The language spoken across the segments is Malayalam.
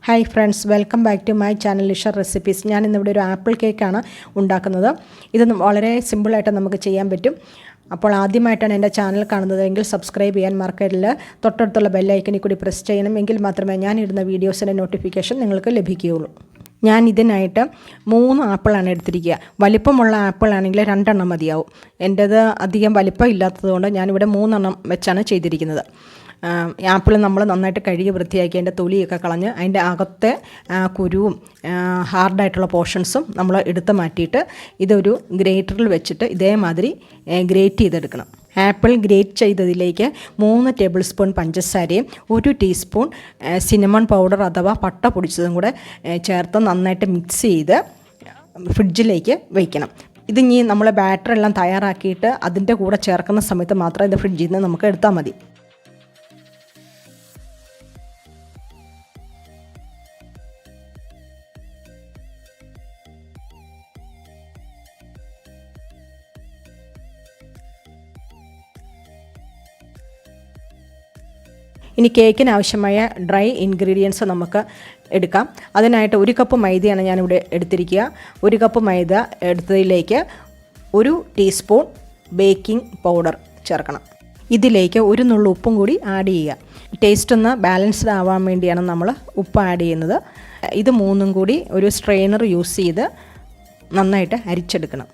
Hi friends, welcome back to my channel Lisha recipes. ഞാൻ ഇന്നിവിടെ ഒരു ആപ്പിൾ കേക്കാണ് ഉണ്ടാക്കുന്നത്. ഇത് വളരെ സിമ്പിളായിട്ട് നമുക്ക് ചെയ്യാൻ പറ്റും. അപ്പോൾ ആദ്യമായിട്ടാണ് എൻ്റെ ചാനൽ കാണുന്നതെങ്കിൽ സബ്സ്ക്രൈബ് ചെയ്യാൻ മറക്കരുത്. തൊട്ടടുത്തുള്ള ബെല്ലൈക്കണിൽ കൂടി പ്രസ് ചെയ്യണം. എങ്കിൽ മാത്രമേ ഞാനിടുന്ന വീഡിയോസിൻ്റെ നോട്ടിഫിക്കേഷൻ നിങ്ങൾക്ക് ലഭിക്കുകയുള്ളൂ. ഞാൻ ഇതിനായിട്ട് 3 ആപ്പിളാണ് എടുത്തിരിക്കുക. വലിപ്പമുള്ള ആപ്പിളാണെങ്കിൽ 2 എണ്ണം മതിയാവും. എൻ്റേത് അധികം വലിപ്പം ഇല്ലാത്തതുകൊണ്ട് ഞാനിവിടെ 3 എണ്ണം വെച്ചാണ് ചെയ്തിരിക്കുന്നത്. ആപ്പിൾ നമ്മൾ നന്നായിട്ട് കഴുകി വൃത്തിയാക്കി അതിൻ്റെ തൊലിയൊക്കെ കളഞ്ഞ് അതിൻ്റെ അകത്തെ കുരുവും ഹാർഡായിട്ടുള്ള പോർഷൻസും നമ്മൾ എടുത്ത് മാറ്റിയിട്ട് ഇതൊരു ഗ്രേറ്ററിൽ വെച്ചിട്ട് ഇതേമാതിരി ഗ്രേറ്റ് ചെയ്തെടുക്കണം. ആപ്പിൾ ഗ്രേറ്റ് ചെയ്തതിലേക്ക് 3 ടേബിൾ സ്പൂൺ പഞ്ചസാരയും 1 ടീസ്പൂൺ സിനമൺ പൗഡർ അഥവാ പട്ട പൊടിച്ചതും കൂടെ ചേർത്ത് നന്നായിട്ട് മിക്സ് ചെയ്ത് ഫ്രിഡ്ജിലേക്ക് വയ്ക്കണം. ഇതിനി നമ്മൾ ബാറ്ററെല്ലാം തയ്യാറാക്കിയിട്ട് അതിൻ്റെ കൂടെ ചേർക്കുന്ന സമയത്ത് മാത്രം ഇത് ഫ്രിഡ്ജിൽ നിന്ന് നമുക്ക് എടുത്താൽ മതി. ഇനി കേക്കിന് ആവശ്യമായ ഡ്രൈ ഇൻഗ്രീഡിയൻസ് നമുക്ക് എടുക്കാം. അതിനായിട്ട് 1 കപ്പ് മൈദയാണ് ഞാനിവിടെ എടുത്തിരിക്കുക. 1 കപ്പ് മൈദ എടുത്തതിലേക്ക് 1 ടീസ്പൂൺ ബേക്കിംഗ് പൗഡർ ചേർക്കണം. ഇതിലേക്ക് 1 നുള്ളു ഉപ്പും കൂടി ആഡ് ചെയ്യുക. ടേസ്റ്റ് ഒന്ന് ബാലൻസ്ഡ് ആവാൻ വേണ്ടിയാണ് നമ്മൾ ഉപ്പ് ആഡ് ചെയ്യുന്നത്. ഇത് 3ഉം കൂടി ഒരു സ്ട്രെയിനർ യൂസ് ചെയ്ത് നന്നായിട്ട് അരിച്ചെടുക്കണം.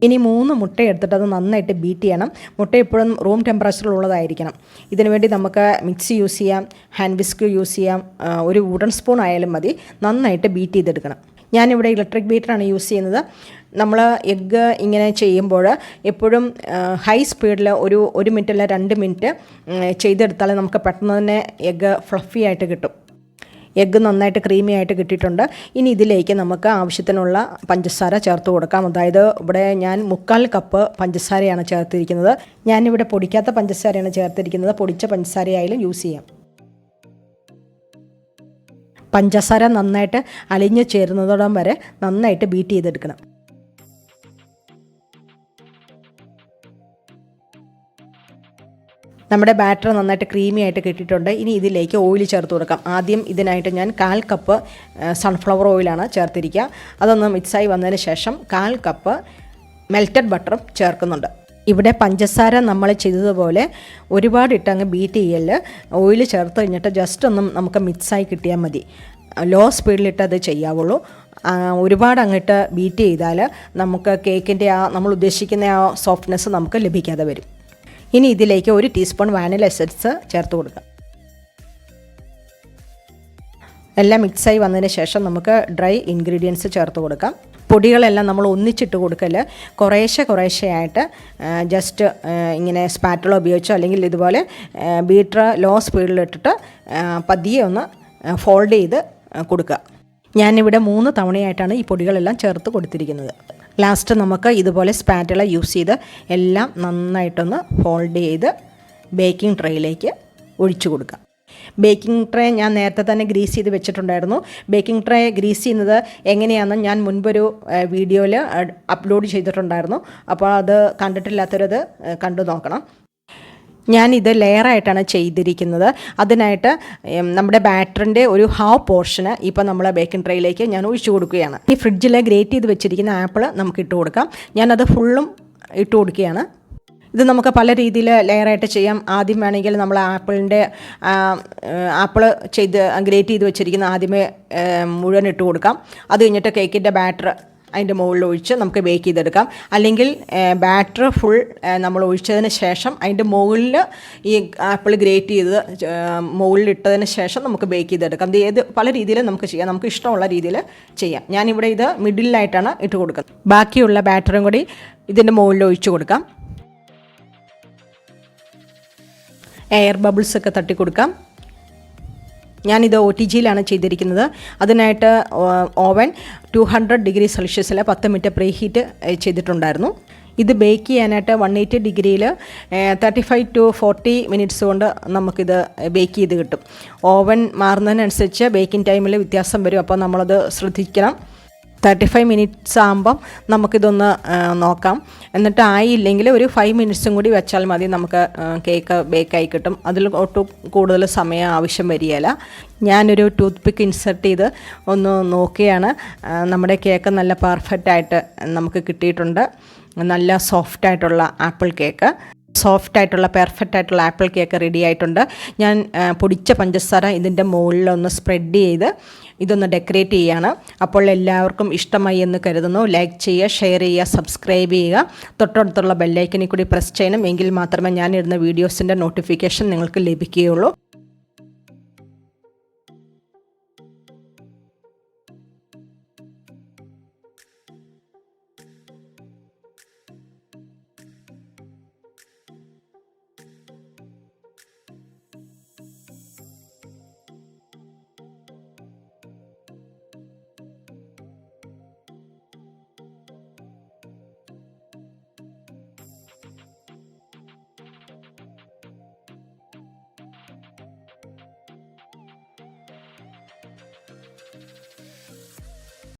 ഇനി 3 മുട്ട എടുത്തിട്ട് അത് നന്നായിട്ട് ബീറ്റ് ചെയ്യണം. മുട്ട എപ്പോഴും റൂം ടെമ്പറേച്ചറിലുള്ളതായിരിക്കണം. ഇതിനുവേണ്ടി നമുക്ക് മിക്സി യൂസ് ചെയ്യാം, ഹാൻഡ് വിസ്ക് യൂസ് ചെയ്യാം, ഒരു വുഡൻ സ്പൂൺ ആയാലും മതി. നന്നായിട്ട് ബീറ്റ് ചെയ്തെടുക്കണം. ഞാനിവിടെ ഇലക്ട്രിക് ബീറ്ററാണ് യൂസ് ചെയ്യുന്നത്. നമ്മൾ എഗ്ഗ് ഇങ്ങനെ ചെയ്യുമ്പോൾ എപ്പോഴും ഹൈ സ്പീഡിൽ ഒരു 1 മിനിറ്റ് അല്ല 2 മിനിറ്റ് ചെയ്തെടുത്താൽ നമുക്ക് പെട്ടെന്ന് തന്നെ എഗ്ഗ് ഫ്ലഫി ആയിട്ട് കിട്ടും. എഗ്ഗ് നന്നായിട്ട് ക്രീമി ആയിട്ട് കിട്ടിയിട്ടുണ്ട്. ഇനി ഇതിലേക്ക് നമുക്ക് ആവശ്യത്തിനുള്ള പഞ്ചസാര ചേർത്ത് കൊടുക്കാം. അതായത് ഇവിടെ ഞാൻ 3/4 കപ്പ് പഞ്ചസാരയാണ് ചേർത്തിരിക്കുന്നത്. ഞാനിവിടെ പൊടിക്കാത്ത പഞ്ചസാരയാണ് ചേർത്തിരിക്കുന്നത്. പൊടിച്ച പഞ്ചസാരയായാലും യൂസ് ചെയ്യാം. പഞ്ചസാര നന്നായിട്ട് അലിഞ്ഞ് ചേരുന്നതോടം വരെ നന്നായിട്ട് ബീറ്റ് ചെയ്തെടുക്കണം. നമ്മുടെ ബാറ്റർ നന്നായിട്ട് ക്രീമി ആയിട്ട് കിട്ടിയിട്ടുണ്ട്. ഇനി ഇതിലേക്ക് ഓയിൽ ചേർത്ത് കൊടുക്കാം. ആദ്യം ഇതിനായിട്ട് ഞാൻ 1/4 കപ്പ് സൺഫ്ലവർ ഓയിലാണ് ചേർത്തിരിക്കുക. അതൊന്ന് മിക്സായി വന്നതിന് ശേഷം 1/4 കപ്പ് മെൽറ്റഡ് ബട്ടറും ചേർക്കുന്നുണ്ട്. ഇവിടെ പഞ്ചസാര നമ്മൾ ചെയ്തതുപോലെ ഒരുപാട് ഇട്ടങ്ങ് ബീറ്റ് ചെയ്യല്. ഓയിൽ ചേർത്ത് കഴിഞ്ഞിട്ട് ജസ്റ്റ് ഒന്നും നമുക്ക് മിക്സായി കിട്ടിയാൽ മതി. ലോ സ്പീഡിലിട്ട് അത് ചെയ്യാവുള്ളൂ. ഒരുപാട് അങ്ങോട്ട് ബീറ്റ് ചെയ്താൽ നമുക്ക് കേക്കിൻ്റെ നമ്മൾ ഉദ്ദേശിക്കുന്ന സോഫ്റ്റ്നെസ് നമുക്ക് ലഭിക്കാതെ വരും. ഇനി ഇതിലേക്ക് 1 ടീസ്പൂൺ വാനില എസൻസ് ചേർത്ത് കൊടുക്കാം. എല്ലാം മിക്സായി വന്നതിന് ശേഷം നമുക്ക് ഡ്രൈ ഇൻഗ്രീഡിയൻസ് ചേർത്ത് കൊടുക്കാം. പൊടികളെല്ലാം നമ്മൾ ഒന്നിച്ചിട്ട് കൊടുക്കല്. കുറേശ്ശെയായിട്ട് ജസ്റ്റ് ഇങ്ങനെ സ്പാറ്റുല ഉപയോഗിച്ചോ അല്ലെങ്കിൽ ഇതുപോലെ ബീറ്റർ ലോ സ്പീഡിലിട്ടിട്ട് പതിയെ ഒന്ന് ഫോൾഡ് ചെയ്ത് കൊടുക്കുക. ഞാനിവിടെ 3 തവണയായിട്ടാണ് ഈ പൊടികളെല്ലാം ചേർത്ത് കൊടുത്തിരിക്കുന്നത്. ലാസ്റ്റ് നമുക്ക് ഇതുപോലെ സ്പാറ്റുല യൂസ് ചെയ്ത് എല്ലാം നന്നായിട്ടൊന്ന് ഫോൾഡ് ചെയ്ത് ബേക്കിംഗ് ട്രേയിലേക്ക് ഒഴിച്ചു കൊടുക്കാം. ബേക്കിംഗ് ട്രേ ഞാൻ നേരത്തെ തന്നെ ഗ്രീസ് ചെയ്ത് വെച്ചിട്ടുണ്ടായിരുന്നു. ബേക്കിംഗ് ട്രേ ഗ്രീസ് ചെയ്യുന്നത് എങ്ങനെയാണെന്ന് ഞാൻ മുൻപൊരു വീഡിയോയിൽ അപ്ലോഡ് ചെയ്തിട്ടുണ്ടായിരുന്നു. അപ്പോൾ അത് കണ്ടിട്ടില്ലാത്തവരത് കണ്ടു നോക്കണം. ഞാനിത് ലെയറായിട്ടാണ് ചെയ്തിരിക്കുന്നത്. അതിനായിട്ട് നമ്മുടെ ബാറ്ററിൻ്റെ ഒരു ഹാഫ് പോർഷന് ഇപ്പോൾ നമ്മൾ ബേക്കിംഗ് ട്രേയിലേക്ക് ഞാൻ ഒഴിച്ചു കൊടുക്കുകയാണ്. ഈ ഫ്രിഡ്ജിൽ ഗ്രേറ്റ് ചെയ്ത് വെച്ചിരിക്കുന്ന ആപ്പിൾ നമുക്ക് ഇട്ട് കൊടുക്കാം. ഞാനത് ഫുള്ളും ഇട്ട് കൊടുക്കുകയാണ്. ഇത് നമുക്ക് പല രീതിയിൽ ലെയറായിട്ട് ചെയ്യാം. ആദ്യം വേണമെങ്കിൽ നമ്മൾ ആപ്പിൾ ചെയ്ത് ഗ്രേറ്റ് ചെയ്ത് വെച്ചിരിക്കുന്ന ആദ്യമേ മുഴുവൻ ഇട്ട് കൊടുക്കാം. അത് കഴിഞ്ഞിട്ട് കേക്കിൻ്റെ ബാറ്റർ അതിൻ്റെ മുകളിൽ ഒഴിച്ച് നമുക്ക് ബേക്ക് ചെയ്തെടുക്കാം. അല്ലെങ്കിൽ ബാറ്റർ ഫുൾ നമ്മൾ ഒഴിച്ചതിന് ശേഷം അതിൻ്റെ മുകളിൽ ഈ ആപ്പിൾ ഗ്രേറ്റ് ചെയ്ത് മുകളിലിട്ടതിന് ശേഷം നമുക്ക് ബേക്ക് ചെയ്തെടുക്കാം. ഇത് പല രീതിയിൽ നമുക്ക് ചെയ്യാം. നമുക്ക് ഇഷ്ടമുള്ള രീതിയിൽ ചെയ്യാം. ഞാനിവിടെ ഇത് മിഡിലായിട്ടാണ് ഇട്ട് കൊടുക്കുന്നത്. ബാക്കിയുള്ള ബാറ്ററും കൂടി ഇതിൻ്റെ മുകളിൽ ഒഴിച്ച് കൊടുക്കാം. എയർ ബബിൾസൊക്കെ തട്ടി കൊടുക്കാം. ഞാനിത് OTGയിലാണ് ചെയ്തിരിക്കുന്നത്. അതിനായിട്ട് ഓവൻ 200 ഡിഗ്രി സെൽഷ്യസിൽ 10 മിനിറ്റ് പ്രീ ഹീറ്റ് ചെയ്തിട്ടുണ്ടായിരുന്നു. ഇത് ബേക്ക് ചെയ്യാനായിട്ട് 180 ഡിഗ്രിയിൽ 35 to 40 മിനിറ്റ്സ് കൊണ്ട് നമുക്കിത് ബേക്ക് ചെയ്ത് കിട്ടും. ഓവൻ മാറുന്നതിനനുസരിച്ച് ബേക്കിംഗ് ടൈമിൽ വ്യത്യാസം വരും. അപ്പോൾ നമ്മളത് ശ്രദ്ധിക്കണം. 35 മിനിറ്റ്സ് ആകുമ്പം നമുക്കിതൊന്ന് നോക്കാം. എന്നിട്ട് ആയില്ലെങ്കിൽ ഒരു 5 മിനിറ്റ്സും കൂടി വെച്ചാൽ മതി. നമുക്ക് കേക്ക് ബേക്കായി കിട്ടും. അതിൽ ഒട്ടും കൂടുതൽ സമയം ആവശ്യം വരികയില്ല. ഞാനൊരു ടൂത്ത് പിക്ക് ഇൻസെർട്ട് ചെയ്ത് ഒന്ന് നോക്കിയാണ്. നമ്മുടെ കേക്ക് നല്ല പെർഫെക്റ്റായിട്ട് നമുക്ക് കിട്ടിയിട്ടുണ്ട്. നല്ല സോഫ്റ്റായിട്ടുള്ള ആപ്പിൾ കേക്ക്, സോഫ്റ്റായിട്ടുള്ള പെർഫെക്റ്റായിട്ടുള്ള ആപ്പിൾ കേക്ക് റെഡി ആയിട്ടുണ്ട്. ഞാൻ പൊടിച്ച പഞ്ചസാര ഇതിൻ്റെ മുകളിലൊന്ന് സ്പ്രെഡ് ചെയ്ത് ഇതൊന്ന് ഡെക്കറേറ്റ് ചെയ്യുകയാണ്. അപ്പോൾ എല്ലാവർക്കും ഇഷ്ടമായി എന്ന് കരുതുന്നു. ലൈക്ക് ചെയ്യുക, ഷെയർ ചെയ്യുക, സബ്സ്ക്രൈബ് ചെയ്യുക. തൊട്ടടുത്തുള്ള ബെല്ലൈക്കനിൽ കൂടി പ്രസ് ചെയ്യണം. എങ്കിൽ മാത്രമേ ഞാനിടുന്ന വീഡിയോസിൻ്റെ നോട്ടിഫിക്കേഷൻ നിങ്ങൾക്ക് ലഭിക്കുകയുള്ളൂ.